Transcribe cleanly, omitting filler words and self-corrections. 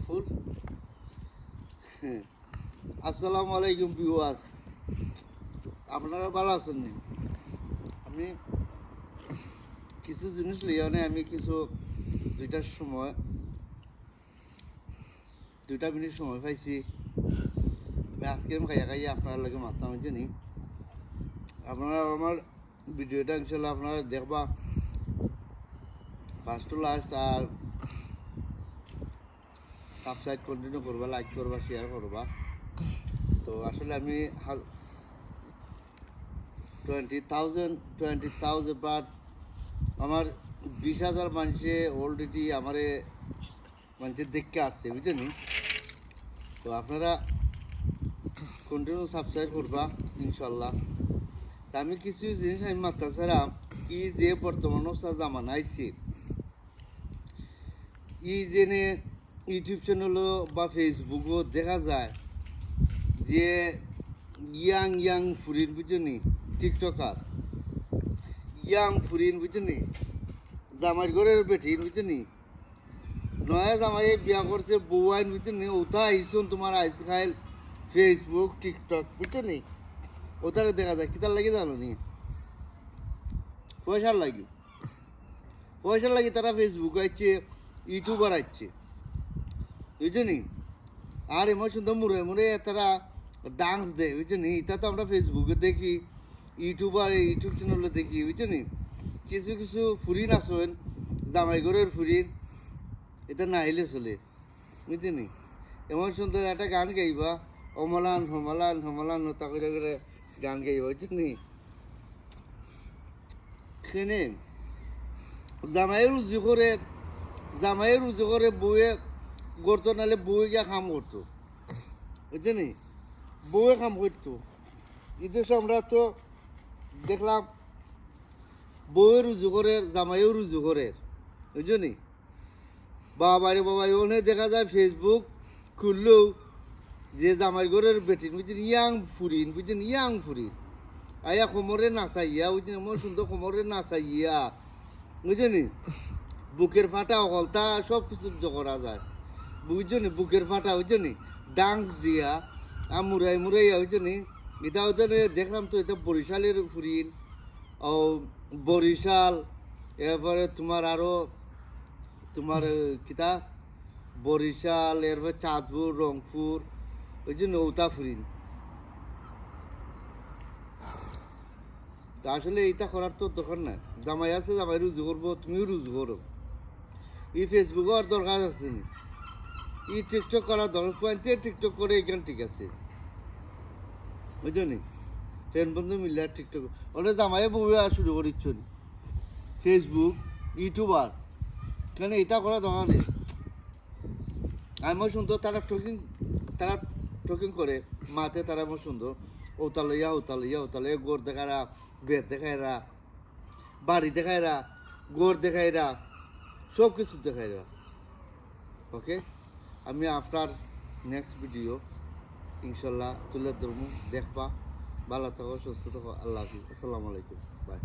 ফুল। আসসালামু আলাইকুম ভিউয়ার্স, আপনারা ভালো আছেন নি? আমি কিছু জিনিস লিয়া নেই, আমি কিছু দুইটা মিনিট সময় পাইছি। আমি আজকে খাইয়া খাইয়া আপনার লগে মাথা মাঝে নি। আপনারা আমার ভিডিওটা ইনশাল্লাহ আপনারা দেখবা ফার্স্ট টু লাস্ট, আর সাবস্ক্রাইব কন্টিনিউ করবা, লাইক করবা, শেয়ার করবা। তো আসলে আমি 20,000 বাট আমার 20,000 মানুষে অলরেডি আমারে মানুষের দেখতে আসছে, বুঝলেন? তো আপনারা কন্টিনিউ সাবস্ক্রাইব করবা ইনশাল্লাহ। তা আমি কিছু জিনিস আমি মাত্রা ছাড়া ই যে বর্তমান জামানা আইছে, ই জেনে ইউটিউব চ্যানেলও বা ফেসবুকও দেখা যায় যে ইয়াং ফুরিন, বুঝলি, টিকটকার ইয়াং ফুরিন, বুঝলি, জামাই ঘরের বেঠিন, বুঝলি, নয়া জামাই বিয়া করছে বউ আইন, বুঝলি, ওটা আইসন তোমার আইস খাইল ফেসবুক টিকটক, বুঝলি, ওটাকে দেখা যায় কিতার লাগে জানো নি? পয়সার লাগি তারা ফেসবুক আইছে, ইউটিউবার আইছে, বুঝলি। আর এমন সুন্দর মুড়ে তারা ডান্স দেয়, বুঝলি। এটা তো আমরা ফেসবুকে দেখি, ইউটিউব চ্যানেলে দেখি, বুঝলি। কিছু ফুরিন আসেন, জামাই ঘরের ফুরিন, এটা না হইলে চলে, বুঝলি। এমন সুন্দর একটা গান গাইবা, অমলান হমলান হমলান তা করে গান গাইবা, বুঝলি। সেনে জামাইয়ের রুজু করে বউয়ে করতো, নাহলে বউয়ে গিয়া কাম করতো, বুঝলি। বউয়ে কাম করতো, ঈদের আমরা তো দেখলাম বউয়ের রুজু করে, জামাইও রুজু করে, বুঝলি। বাবা ওখানে দেখা যায় ফেসবুক খুললেও যে জামাই ঘরের বেটিন, বুঝলি, ইয়াং ফুরিন, আয়া কোমরে নাচাইয়া, বুঝলি, আমার সুন্দর কোমরে নাচাইয়া, বুঝলি, বুকের ফাটা অকলতা সব কিছু করা যায়, বুঝলি, বুকের ফাটা, বুঝলি, ডান্স দিয়া মুরাইয়া, বুঝলি। এটা দেখলাম তো, এটা বরিশালের ফুরিন, ও বরিশাল, এরপরে তোমার কিতা বরিশাল, এরপরে চাঁদপুর, রংপুর, ওই যে নৌতা ফুরিন। তা আসলে এটা করার তো দরকার না, জামাই আছে জামাই রুজু করবো, তুমিও রুজু করো। এই ফেসবুকে আর দরকার আছে নি, এই টিকটক করার দরকার, টিকটক করে এখানে ঠিক আছে, বুঝলি। ফ্রেন্ড বন্ধু মিলে টিকটক অনেক জামাই বউয়া শুরু করিচ্ছ ফেসবুক ইউটিউবার, কেন এটা করা দরকার নেই। আমার সুন্দর তারা টকিং করে মাতে, তারা আমার সুন্দর ওতা লইয়া গোড় দেখায়রা, বেদ দেখায়রা, বাড়ি দেখায়রা, গোড় দেখায়রা, সব কিছু দেখায়রা। ওকে, আমি আপনার নেক্সট ভিডিও ইনশাল্লাহ তুলে ধরবো, দেখবা। ভালো থাকো, সুস্থ থাকো, আল্লাহ হাফিজ, আসসালামু আলাইকুম, বাই।